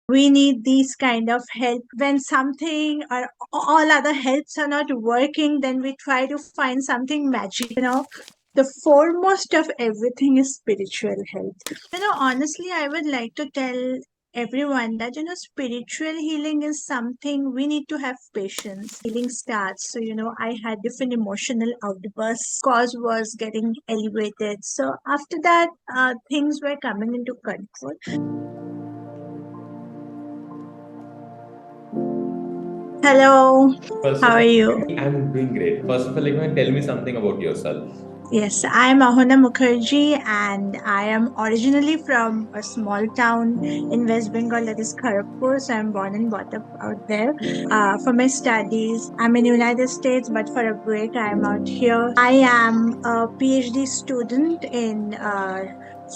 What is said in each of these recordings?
We need these kind of help when something or all other helps are not working. Then we try to find something magic. The foremost of everything is spiritual health. Honestly, I would like to tell everyone that spiritual healing is something we need to have patience. Healing starts, so I had different emotional outbursts, cause was getting elevated, so after that things were coming into control. Hello, First how of are all, you? I'm doing great. First of all, tell me something about yourself. Yes, I'm Ahona Mukherjee and I am originally from a small town in West Bengal, that is Kharagpur. So I'm born and brought up out there. For my studies, I'm in United States, but for a break, I'm out here. I am a PhD student in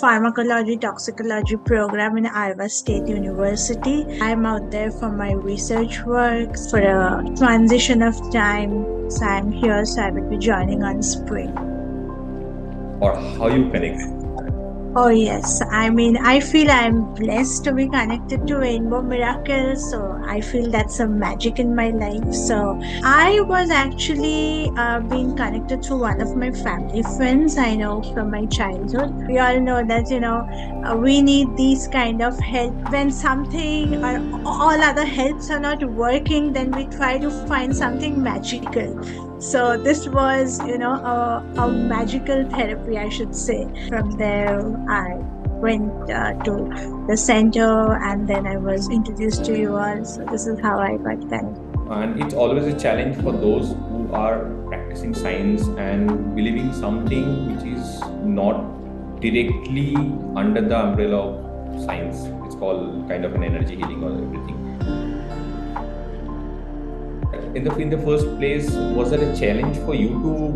pharmacology toxicology program in Iowa State University. I'm out there for my research work for a transition of time. So I'm here, so I will be joining on spring. Or how you connect. Oh, yes. I mean, I feel I'm blessed to be connected to Rainbow Miracles. So I feel that's some magic in my life. So I was actually being connected to one of my family friends I know from my childhood. We all know that, we need these kind of help when something or all other helps are not working. Then we try to find something magical. So this was, a magical therapy, I should say. From there, I went to the center, and then I was introduced to you all. So this is how I got connected. And it's always a challenge for those who are practicing science and believing something which is not directly under the umbrella of science. It's called kind of an energy healing or everything. In the first place, was there a challenge for you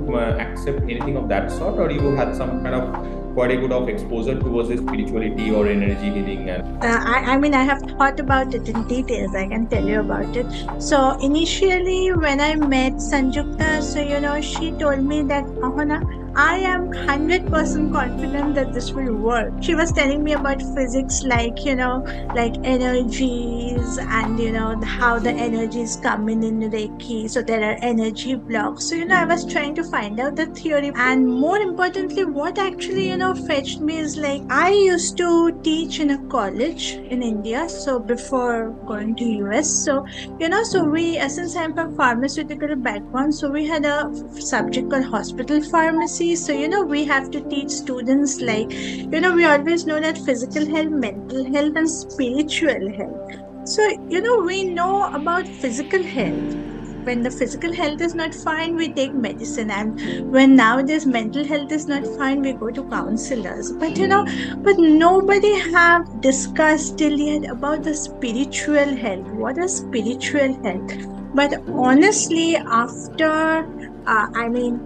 to accept anything of that sort, or you had some kind of quite a good of exposure towards the spirituality or energy healing? And I mean, I have thought about it in details. I can tell you about it. So initially, when I met Sanjukta, so she told me that, Ahona, I am 100% confident that this will work. She was telling me about physics, like energies, and how the energies come in Reiki. So there are energy blocks. So I was trying to find out the theory, and more importantly, what actually fetched me is like I used to teach in a college in India. So before going to US, so we since I'm from pharmaceutical background, so we had a subject called hospital pharmacy. So we have to teach students like we always know that physical health, mental health, and spiritual health. So we know about physical health. When the physical health is not fine, we take medicine, and when nowadays mental health is not fine, we go to counselors. But nobody have discussed till yet about the spiritual health. What is spiritual health? But honestly, after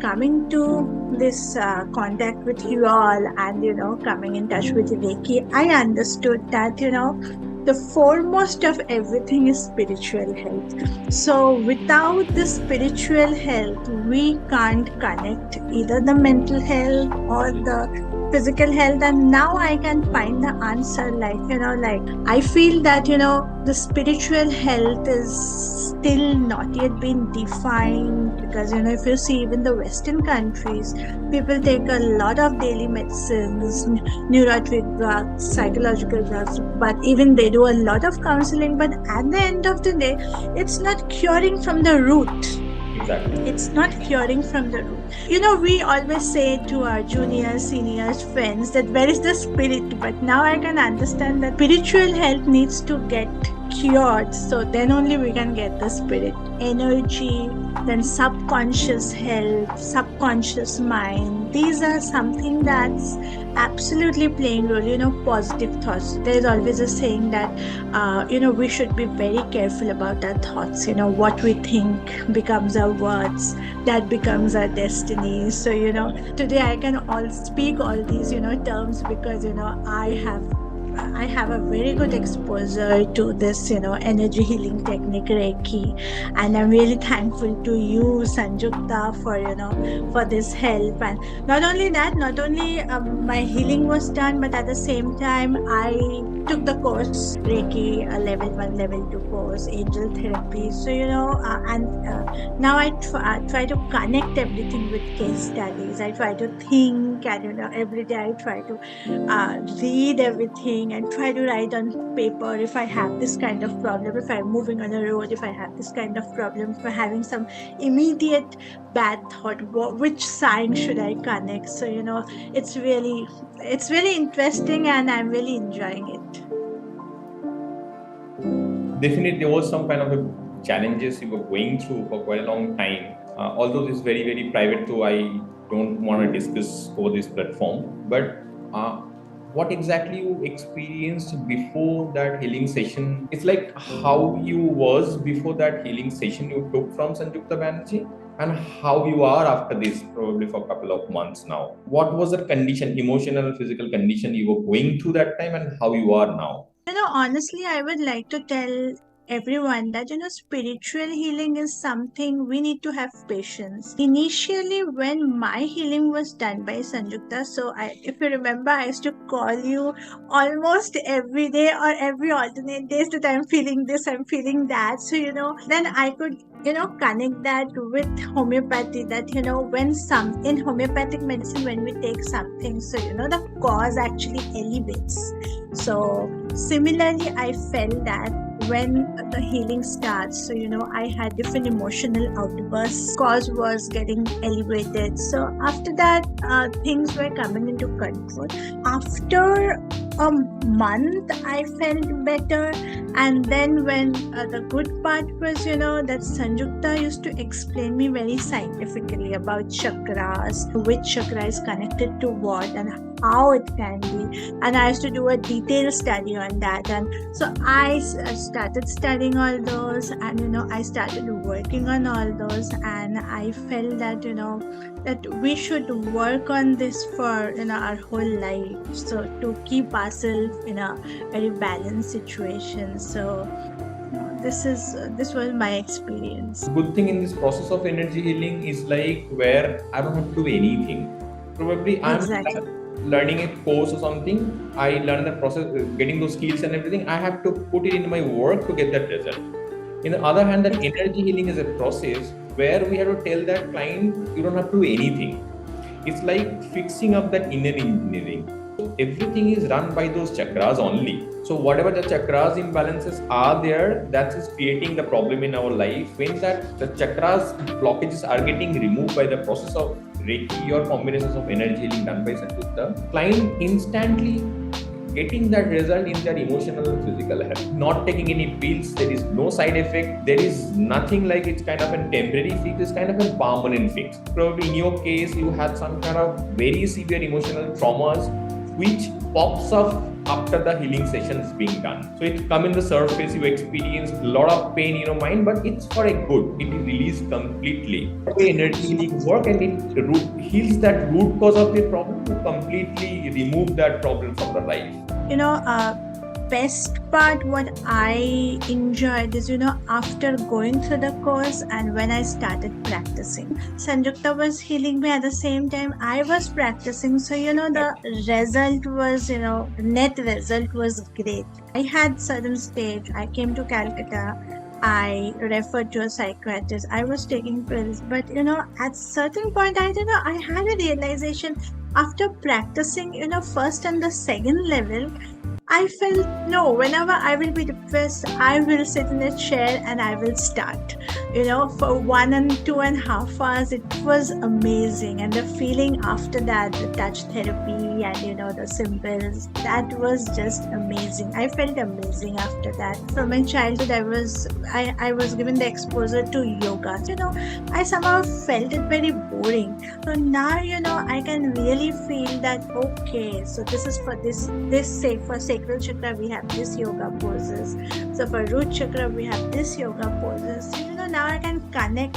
coming to this contact with you all, and coming in touch with Reiki, I understood that the foremost of everything is spiritual health. So without the spiritual health, we can't connect either the mental health or the physical health. And now I can find the answer, like I feel that the spiritual health is still not yet been defined, because if you see even the Western countries, people take a lot of daily medicines, neurotic drugs, psychological drugs, but even they do a lot of counseling. But at the end of the day, it's not curing from the root. exactly. It's not curing from the root. We always say to our juniors, seniors, friends that where is the spirit? But now I can understand that spiritual health needs to get cured. So then only we can get the spirit. Energy, then subconscious health, subconscious mind. These are something that's absolutely playing role. Positive thoughts. There's always a saying that we should be very careful about our thoughts. What we think becomes our words, that becomes our destiny. So today I can all speak all these terms because I have a very good exposure to this, energy healing technique Reiki, and I'm really thankful to you, Sanjukta, for this help. And not only that, not only my healing was done, but at the same time, I took the course Reiki, level 1, level 2 course, angel therapy. So, now I try to connect everything with case studies. I try to think, and, every day I try to read everything and try to write on paper if I have this kind of problem, if I'm moving on a road, if I have this kind of problem, if I'm having some immediate bad thought, which sign should I connect? So, it's really interesting and I'm really enjoying it. Definitely, there was some kind of challenges you were going through for quite a long time. Although this is very, very private, so I don't want to discuss over this platform. But what exactly you experienced before that healing session? It's like how you was before that healing session you took from Sanjukta Banerjee, and how you are after this, probably for a couple of months now. What was the condition, emotional, physical condition you were going through that time, and how you are now? Honestly, I would like to tell everyone that, spiritual healing is something we need to have patience. Initially, when my healing was done by Sanjukta, so if you remember, I used to call you almost every day or every alternate days that I'm feeling this, I'm feeling that. So, then I could connect that with homeopathy, that when some in homeopathic medicine, when we take something, so the cause actually elevates. So similarly, I felt that when the healing starts, so I had different emotional outbursts, cause was getting elevated. So after that, things were coming into control. After a month, I felt better. And then when the good part was, that Sanjukta used to explain me very scientifically about chakras, which chakra is connected to what and how it can be. And I used to do a detailed study on that. And so I started studying all those, and I started working on all those, and I felt that that we should work on this for our whole life, so to keep ourselves in a very balanced situation. So this was my experience. Good thing in this process of energy healing is like where I don't have to do anything. Probably I'm Exactly. learning a course or something. I learn the process, getting those skills and everything. I have to put it in my work to get that result. In the other hand, that energy healing is a process where we have to tell that client you don't have to do anything. It's like fixing up that inner engineering. Everything is run by those chakras only. So whatever the chakras imbalances are there, that is creating the problem in our life. When that the chakras blockages are getting removed by the process of Reiki or combinations of energy healing done by Sanjukta, client instantly getting that result in their emotional and physical health. Not taking any pills, there is no side effect, there is nothing like it's kind of a temporary fix, it's kind of a permanent fix. Probably in your case, you had some kind of very severe emotional traumas which pops up after the healing session is being done. So it come in the surface, you experience a lot of pain in your mind, but it's for a good. It is released completely. The energy healing work, and it heals that root cause of the problem to completely remove that problem from the life. Best part what I enjoyed is, after going through the course and when I started practicing, Sanjukta was healing me at the same time I was practicing. So, the result was, net result was great. I had certain stage, I came to Calcutta, I referred to a psychiatrist, I was taking pills, but, at certain point, I had a realization after practicing, first and the second level, I felt no, whenever I will be depressed, I will sit in a chair and I will start. For 1 and 2.5 hours, it was amazing. And the feeling after that, the touch therapy and, the symbols, that was just amazing. I felt amazing after that. From my childhood, I was given the exposure to yoga. I somehow felt it very boring. So now, I can really feel that, okay, so this is for for sacral chakra, we have this yoga poses. So for root chakra, we have this yoga poses. So, now I can connect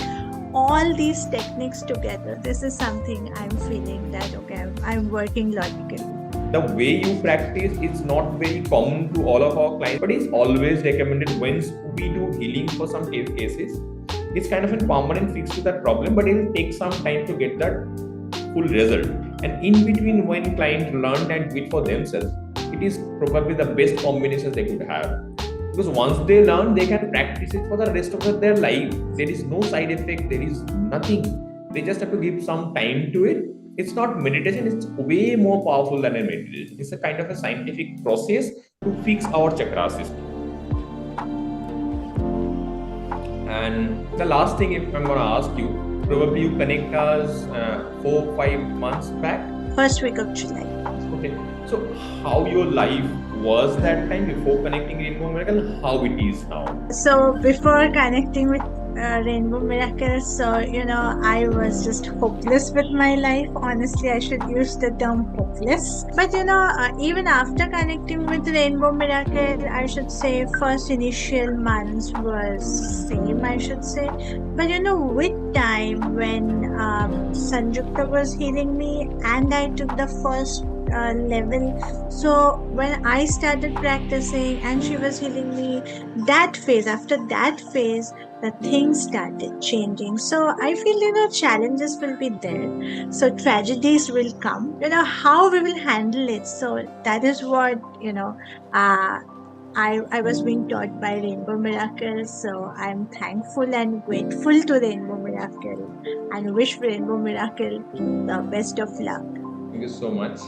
all these techniques together. This is something I'm feeling that, okay, I'm working logically. The way you practice is not very common to all of our clients, but it's always recommended when we do healing for some cases. It's kind of a permanent fix to that problem, but it will take some time to get that full result. And in between, when clients learn and do it for themselves, it is probably the best combination they could have. Because once they learn, they can practice it for the rest of their life. There is no side effect, there is nothing. They just have to give some time to it. It's not meditation, it's way more powerful than a meditation. It's a kind of a scientific process to fix our chakra system. And the last thing, if I'm going to ask you, probably you connect us 4-5 months back. First week of July. Okay. So how your life was that time before connecting Rainbow Miracle? How it is now? So before connecting with Rainbow Miracle, so I was just hopeless with my life. Honestly, I should use the term hopeless. But even after connecting with Rainbow Miracle, I should say first initial months was same, I should say. But with time, when Sanjukta was healing me and I took the first level, so when I started practicing and she was healing me, after that phase, the things started changing. So I feel challenges will be there, so tragedies will come, how we will handle it. So that is what I was being taught by Rainbow Miracle. So I'm thankful and grateful to Rainbow Miracle and wish Rainbow Miracle the best of luck. Thank you so much.